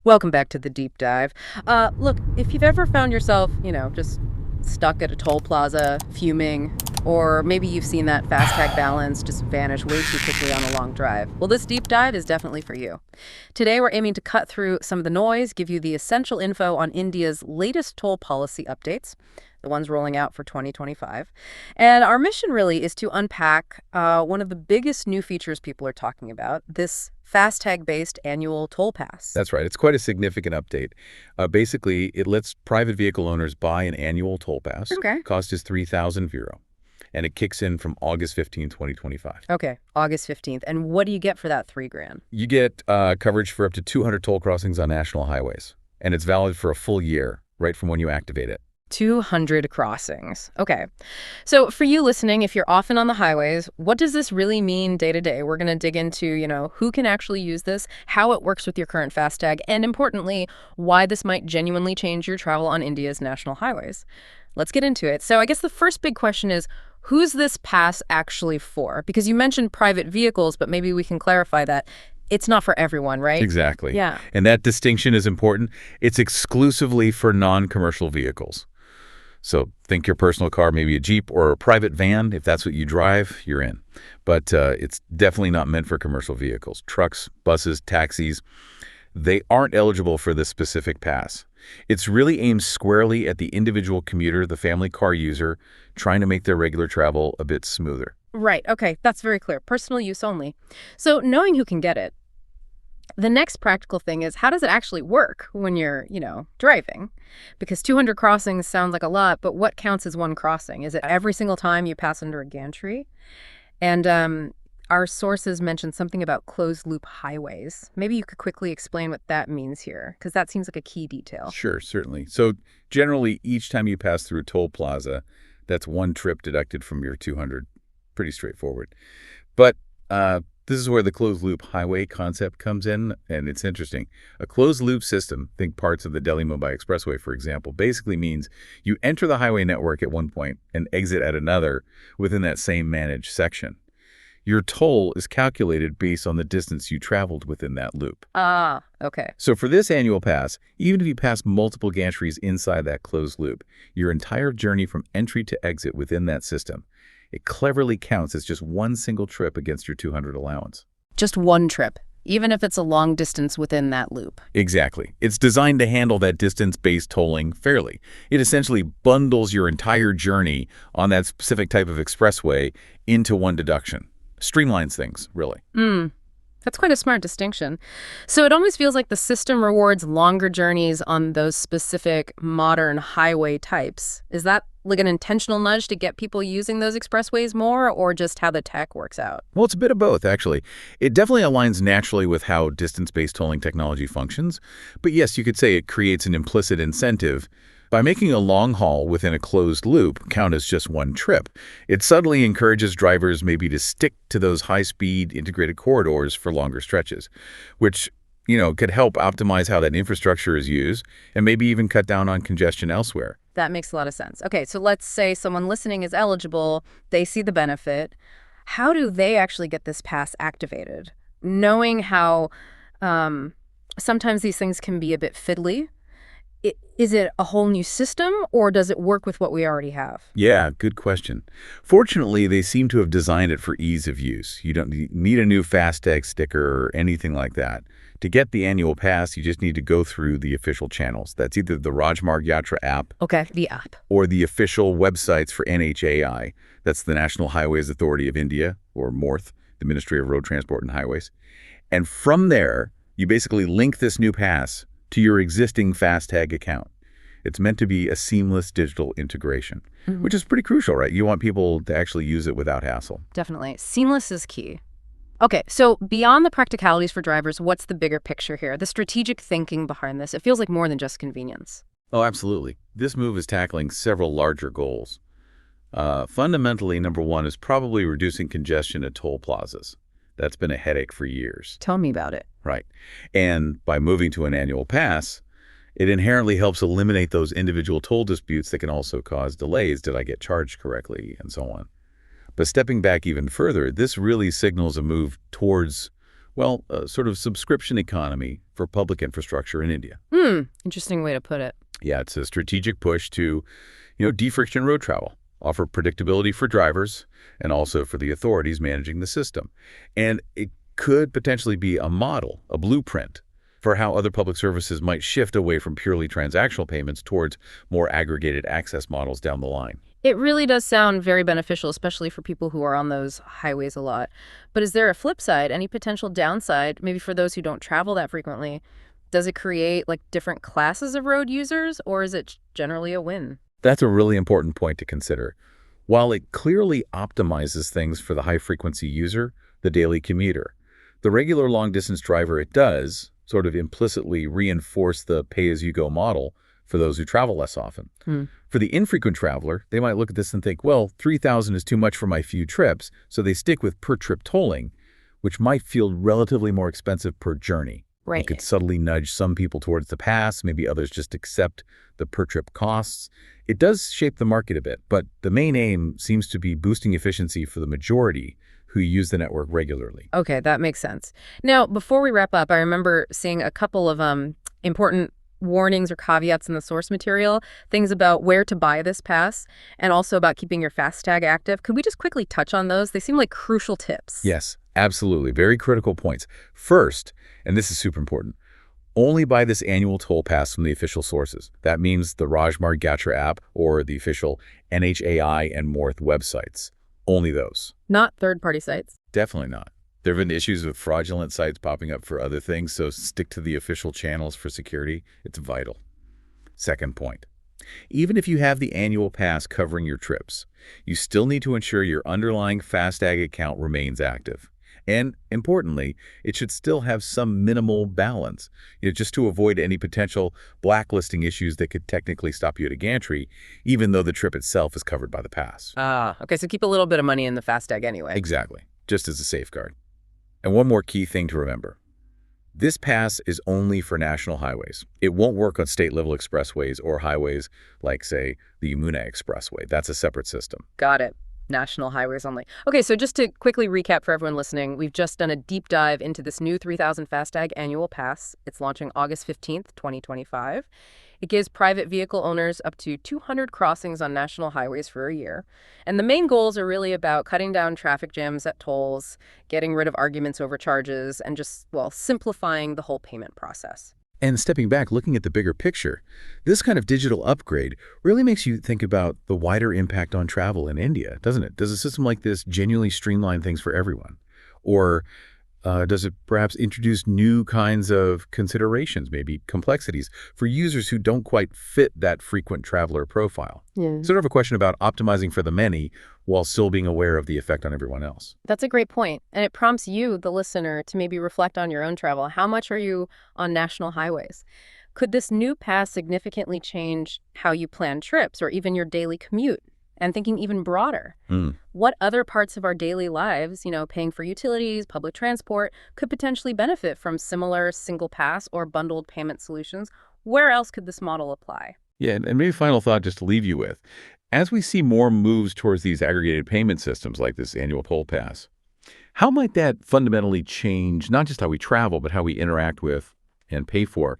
Welcome back to the deep dive. Look, if you've ever found yourself, just stuck at a toll plaza, fuming, or maybe you've seen that FASTag balance just vanish way too quickly on a long drive, well, this deep dive is definitely for you. Today, we're aiming to cut through some of the noise, give you the essential info on India's latest toll policy updates, the ones rolling out for 2025. And our mission really is to unpack one of the biggest new features people are talking about, this FASTag-based Annual Toll Pass. That's right. It's quite a significant update. Basically, it lets private vehicle owners buy an annual toll pass. Okay. Cost is 3,000 euro, and it kicks in from August 15, 2025. Okay, August 15th. And what do you get for that $3,000? You get coverage for up to 200 toll crossings on national highways, and it's valid for a full year, right from when you activate it. 200 crossings. Okay. So for you listening, if you're often on the highways, what does this really mean day to day? We're going to dig into, who can actually use this, how it works with your current FASTag, and importantly, why this might genuinely change your travel on India's national highways. Let's get into it. So I guess the first big question is, who's this pass actually for? Because you mentioned private vehicles, but maybe we can clarify that. It's not for everyone, right? Exactly. Yeah. And that distinction is important. It's exclusively for non-commercial vehicles. So think your personal car, maybe a Jeep or a private van. If that's what you drive, you're in. But it's definitely not meant for commercial vehicles. Trucks, buses, taxis, they aren't eligible for this specific pass. It's really aimed squarely at the individual commuter, the family car user, trying to make their regular travel a bit smoother. Right. Okay. That's very clear. Personal use only. So knowing who can get it, the next practical thing is, how does it actually work when you're, driving? Because 200 crossings sounds like a lot, but what counts as one crossing? Is it every single time you pass under a gantry? And our sources mentioned something about closed-loop highways. Maybe you could quickly explain what that means here, because that seems like a key detail. Sure, certainly. So generally, each time you pass through a toll plaza, that's one trip deducted from your 200. Pretty straightforward. But this is where the closed-loop highway concept comes in, and it's interesting. A closed-loop system, think parts of the Delhi-Mumbai Expressway, for example, basically means you enter the highway network at one point and exit at another within that same managed section. Your toll is calculated based on the distance you traveled within that loop. Ah, okay. So for this annual pass, even if you pass multiple gantries inside that closed loop, your entire journey from entry to exit within that system, it cleverly counts as just one single trip against your 200 allowance. Just one trip, even if it's a long distance within that loop. Exactly. It's designed to handle that distance-based tolling fairly. It essentially bundles your entire journey on that specific type of expressway into one deduction. Streamlines things, really. That's quite a smart distinction. So it almost feels like the system rewards longer journeys on those specific modern highway types. Is that like an intentional nudge to get people using those expressways more, or just how the tech works out? Well, it's a bit of both, actually. It definitely aligns naturally with how distance-based tolling technology functions. But yes, you could say it creates an implicit incentive. By making a long haul within a closed loop count as just one trip, it subtly encourages drivers maybe to stick to those high-speed integrated corridors for longer stretches, which, could help optimize how that infrastructure is used and maybe even cut down on congestion elsewhere. That makes a lot of sense. Okay, so let's say someone listening is eligible, they see the benefit. How do they actually get this pass activated? Knowing how sometimes these things can be a bit fiddly, is it a whole new system, or does it work with what we already have? Yeah, good question. Fortunately, they seem to have designed it for ease of use. You don't need a new FASTag sticker or anything like that. To get the annual pass, you just need to go through the official channels. That's either the Rajmarg Yatra app. Okay, the app. Or the official websites for NHAI. That's the National Highways Authority of India, or MORTH, the Ministry of Road Transport and Highways. And from there, you basically link this new pass to your existing FASTag account. It's meant to be a seamless digital integration, which is pretty crucial, right? You want people to actually use it without hassle. Definitely. Seamless is key. Okay, so beyond the practicalities for drivers, what's the bigger picture here? The strategic thinking behind this? It feels like more than just convenience. Oh, absolutely. This move is tackling several larger goals. Fundamentally, number one is probably reducing congestion at toll plazas. That's been a headache for years. Tell me about it. Right. And by moving to an annual pass, it inherently helps eliminate those individual toll disputes that can also cause delays. Did I get charged correctly? And so on. But stepping back even further, this really signals a move towards Well, a sort of subscription economy for public infrastructure in India. Interesting way to put it. Yeah, it's a strategic push to, de-friction road travel, offer predictability for drivers and also for the authorities managing the system. And it could potentially be a model, a blueprint for how other public services might shift away from purely transactional payments towards more aggregated access models down the line. It really does sound very beneficial, especially for people who are on those highways a lot. But is there a flip side, any potential downside, maybe for those who don't travel that frequently? Does it create like different classes of road users, or is it generally a win? That's a really important point to consider. While it clearly optimizes things for the high-frequency user, the daily commuter, the regular long-distance driver, it does sort of implicitly reinforce the pay-as-you-go model for those who travel less often. For the infrequent traveler, they might look at this and think, well, $3,000 is too much for my few trips, so they stick with per-trip tolling, which might feel relatively more expensive per journey. Right. It could subtly nudge some people towards the pass, maybe others just accept the per-trip costs. It does shape the market a bit, but the main aim seems to be boosting efficiency for the majority who use the network regularly. Okay, that makes sense. Now, before we wrap up, I remember seeing a couple of important warnings or caveats in the source material, things about where to buy this pass and also about keeping your FASTag active. Could we just quickly touch on those? They seem like crucial tips. Yes, absolutely. Very critical points. First, and this is super important, only buy this annual toll pass from the official sources. That means the Rajmarg Gatra app or the official NHAI and Morth websites. Only those. Not third-party sites. Definitely not. There have been issues with fraudulent sites popping up for other things, so stick to the official channels for security. It's vital. Second point. Even if you have the annual pass covering your trips, you still need to ensure your underlying FASTag account remains active. And importantly, it should still have some minimal balance, just to avoid any potential blacklisting issues that could technically stop you at a gantry, even though the trip itself is covered by the pass. Okay, so keep a little bit of money in the FASTag anyway. Exactly, just as a safeguard. And one more key thing to remember. This pass is only for national highways. It won't work on state-level expressways or highways like, say, the Yamuna Expressway. That's a separate system. Got it. National highways only. Okay, so just to quickly recap for everyone listening, we've just done a deep dive into this new 3000 FASTag Annual Pass. It's launching August 15th, 2025. It gives private vehicle owners up to 200 crossings on national highways for a year. And the main goals are really about cutting down traffic jams at tolls, getting rid of arguments over charges, and just, well, simplifying the whole payment process. And stepping back, looking at the bigger picture, this kind of digital upgrade really makes you think about the wider impact on travel in India, doesn't it? Does a system like this genuinely streamline things for everyone? Or does it perhaps introduce new kinds of considerations, maybe complexities, for users who don't quite fit that frequent traveler profile? Yeah. Sort of a question about optimizing for the many while still being aware of the effect on everyone else. That's a great point. And it prompts you, the listener, to maybe reflect on your own travel. How much are you on national highways? Could this new pass significantly change how you plan trips or even your daily commute? And thinking even broader, what other parts of our daily lives, paying for utilities, public transport, could potentially benefit from similar single pass or bundled payment solutions? Where else could this model apply? Yeah, and maybe final thought just to leave you with. As we see more moves towards these aggregated payment systems like this annual toll pass, how might that fundamentally change not just how we travel, but how we interact with and pay for